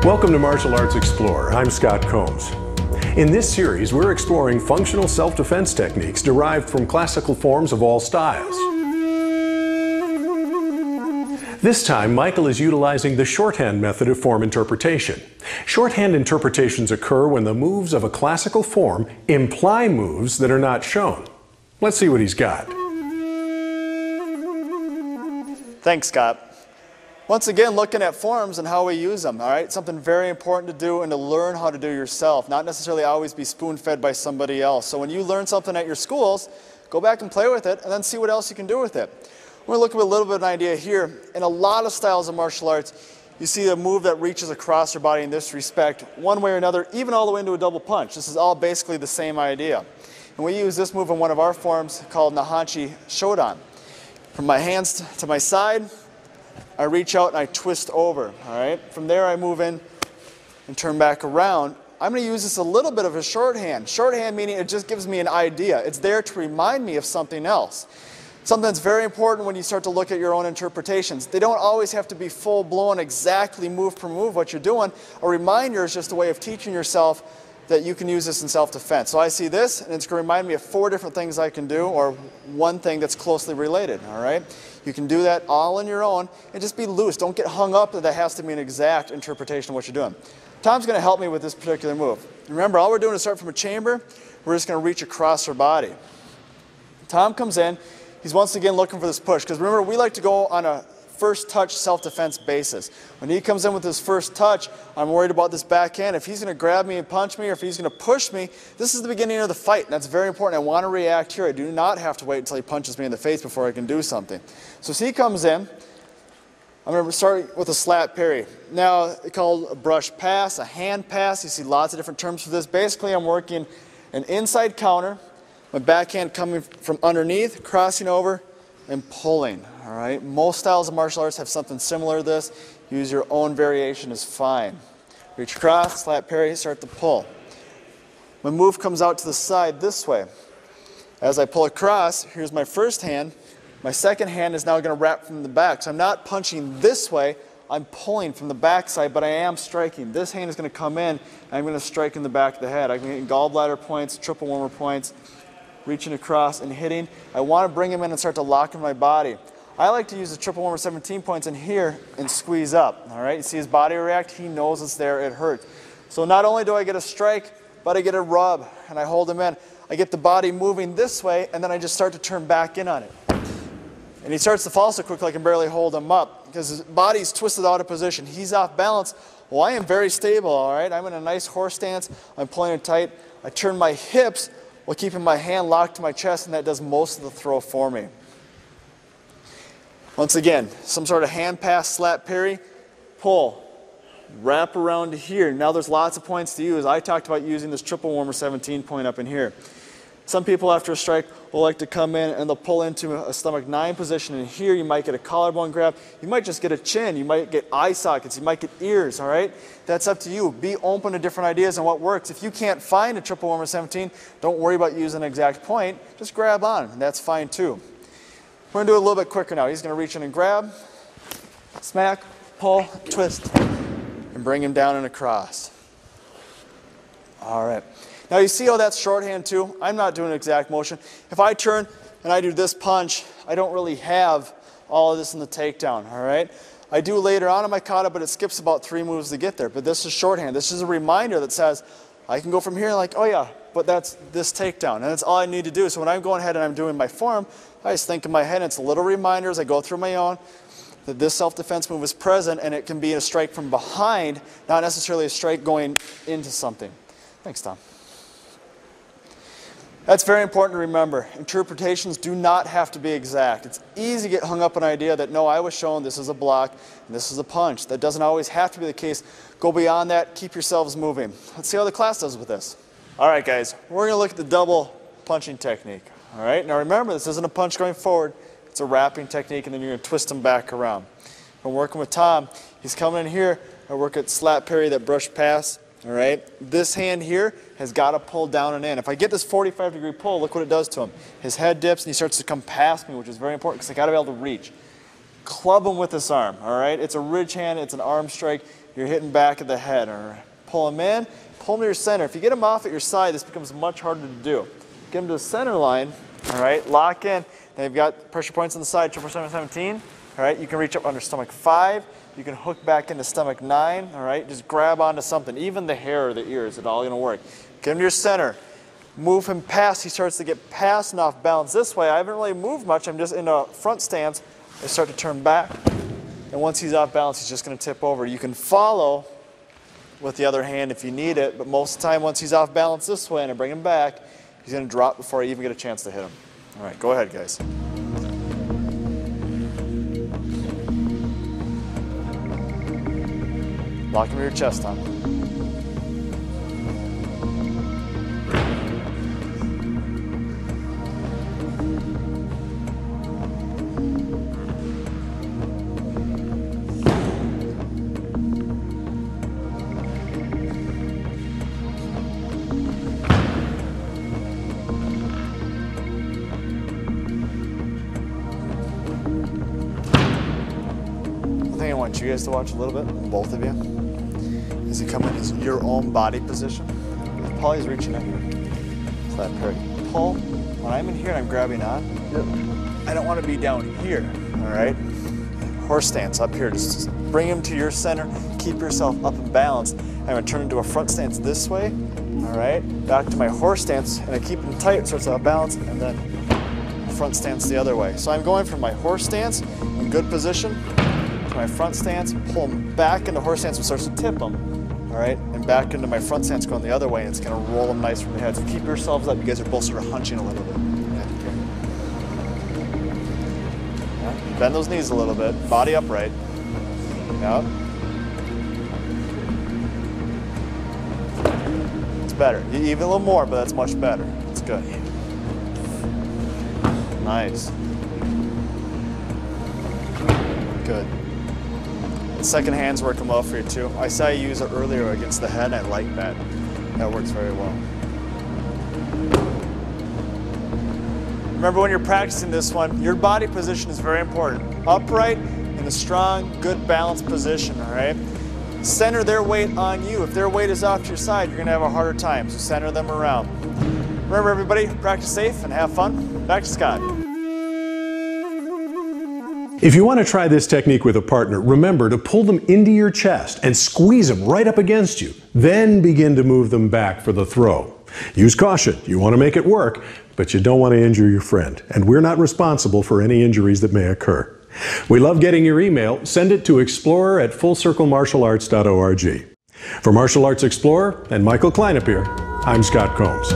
Welcome to Martial Arts Explorer. I'm Scott Combs. In this series, we're exploring functional self-defense techniques derived from classical forms of all styles. This time, Michael is utilizing the shorthand method of form interpretation. Shorthand interpretations occur when the moves of a classical form imply moves that are not shown. Let's see what he's got. Thanks, Scott. Once again, looking at forms and how we use them, all right? Something very important to do and to learn how to do yourself, not necessarily always be spoon-fed by somebody else. So when you learn something at your schools, go back and play with it and then see what else you can do with it. We're going to look at a little bit of an idea here. In a lot of styles of martial arts, you see a move that reaches across your body in this respect, one way or another, even all the way into a double punch. This is all basically the same idea. And we use this move in one of our forms called Nahanchi Shodan. From my hands to my side, I reach out and I twist over, all right? From there I move in and turn back around. I'm going to use this a little bit of a shorthand. Shorthand meaning it just gives me an idea. It's there to remind me of something else. Something that's very important when you start to look at your own interpretations. They don't always have to be full-blown, exactly move per move what you're doing. A reminder is just a way of teaching yourself that you can use this in self-defense. So I see this, and it's going to remind me of 4 different things I can do, or one thing that's closely related, all right? You can do that all on your own, and just be loose. Don't get hung up that has to be an exact interpretation of what you're doing. Tom's going to help me with this particular move. Remember, all we're doing is start from a chamber. We're just going to reach across our body. Tom comes in. He's once again looking for this push, because remember, we like to go on a first touch self-defense basis. When he comes in with his first touch, I'm worried about this backhand. If he's going to grab me and punch me, or if he's going to push me, this is the beginning of the fight, and that's very important. I want to react here. I do not have to wait until he punches me in the face before I can do something. So as he comes in, I'm going to start with a slap parry. Now, it's called a brush pass, a hand pass. You see lots of different terms for this. Basically, I'm working an inside counter, my backhand coming from underneath, crossing over, and pulling. All right. Most styles of martial arts have something similar to this. Use your own variation is fine. Reach across, slap parry, start to pull. My move comes out to the side this way. As I pull across, here's my first hand. My second hand is now going to wrap from the back. So I'm not punching this way. I'm pulling from the back side, but I am striking. This hand is going to come in, and I'm going to strike in the back of the head. I can get gallbladder points, triple warmer points, reaching across and hitting. I want to bring him in and start to lock in my body. I like to use the triple warmer 17 points in here and squeeze up. All right, you see his body react. He knows it's there. It hurts. So not only do I get a strike, but I get a rub, and I hold him in. I get the body moving this way, and then I just start to turn back in on it. And he starts to fall so quickly I can barely hold him up because his body's twisted out of position. He's off balance. Well, I am very stable. All right, I'm in a nice horse stance. I'm pulling it tight. I turn my hips while keeping my hand locked to my chest, and that does most of the throw for me. Once again, some sort of hand pass, slap parry, pull, wrap around to here. Now there's lots of points to use. I talked about using this triple warmer 17 point up in here. Some people after a strike will like to come in and they'll pull into a stomach 9 position. And here you might get a collarbone grab. You might just get a chin. You might get eye sockets. You might get ears, all right? That's up to you. Be open to different ideas and what works. If you can't find a triple warmer 17, don't worry about using an exact point. Just grab on, and that's fine too. We're going to do it a little bit quicker now. He's going to reach in and grab, smack, pull, twist, and bring him down and across. All right. Now you see how that's shorthand too? I'm not doing an exact motion. If I turn and I do this punch, I don't really have all of this in the takedown, all right? I do later on in my kata, but it skips about 3 moves to get there. But this is shorthand. This is a reminder that says, I can go from here like, oh yeah, but that's this takedown. And that's all I need to do. So when I'm going ahead and I'm doing my form, I just think in my head, it's a little reminder as I go through my own that this self-defense move is present, and it can be a strike from behind, not necessarily a strike going into something. Thanks, Tom. That's very important to remember. Interpretations do not have to be exact. It's easy to get hung up on an idea that, no, I was shown this is a block and this is a punch. That doesn't always have to be the case. Go beyond that. Keep yourselves moving. Let's see how the class does with this. All right, guys. We're going to look at the double punching technique. All right. Now remember, this isn't a punch going forward. It's a wrapping technique, and then you're going to twist them back around. I'm working with Tom. He's coming in here. I work at slap parry, that brush pass. All right, this hand here has got to pull down and in. If I get this 45-degree pull, look what it does to him. His head dips and he starts to come past me, which is very important because I got to be able to reach. Club him with this arm, all right? It's a ridge hand, it's an arm strike, you're hitting back of the head. All right. Pull them in, pull them to your center. If you get them off at your side, this becomes much harder to do. Get them to the center line, all right, lock in. Then you've got pressure points on the side, triple stomach 17. All right, you can reach up under stomach 5. You can hook back into stomach 9, all right? Just grab onto something, even the hair or the ears, it's all gonna work. Get him to your center. Move him past, he starts to get past and off balance this way. I haven't really moved much, I'm just in a front stance. I start to turn back, and once he's off balance, he's just gonna tip over. You can follow with the other hand if you need it, but most of the time, once he's off balance this way and I bring him back, he's gonna drop before I even get a chance to hit him. All right, go ahead, guys. Lock him to your chest on. I think I want you guys to watch a little bit, both of you. As you come in as your own body position. If Polly's reaching in here, so that parry. Pull. When I'm in here and I'm grabbing on, I don't want to be down here, all right? Horse stance up here. Just bring him to your center. Keep yourself up and balanced. I'm going to turn into a front stance this way, all right? Back to my horse stance, and I keep him tight so it's out of balance, and then front stance the other way. So I'm going from my horse stance in good position to my front stance, pull him back into horse stance and starts to tip him. All right, and back into my front stance going the other way, and it's going to roll them nice from the head. So keep yourselves up. You guys are both sort of hunching a little bit. Yeah. Bend those knees a little bit. Body upright. Yeah. It's better. Even a little more, but that's much better. It's good. Nice. Good. The second hand's working well for you too. I saw you use it earlier against the head. I like that. That works very well. Remember when you're practicing this one, your body position is very important. Upright in a strong, good balanced position, all right? Center their weight on you. If their weight is off to your side, you're gonna have a harder time, so center them around. Remember everybody, practice safe and have fun. Back to Scott. If you want to try this technique with a partner, remember to pull them into your chest and squeeze them right up against you. Then begin to move them back for the throw. Use caution. You want to make it work, but you don't want to injure your friend. And we're not responsible for any injuries that may occur. We love getting your email. Send it to explorer@fullcirclemartialarts.org. For Martial Arts Explorer and Michael Klein up here, I'm Scott Combs.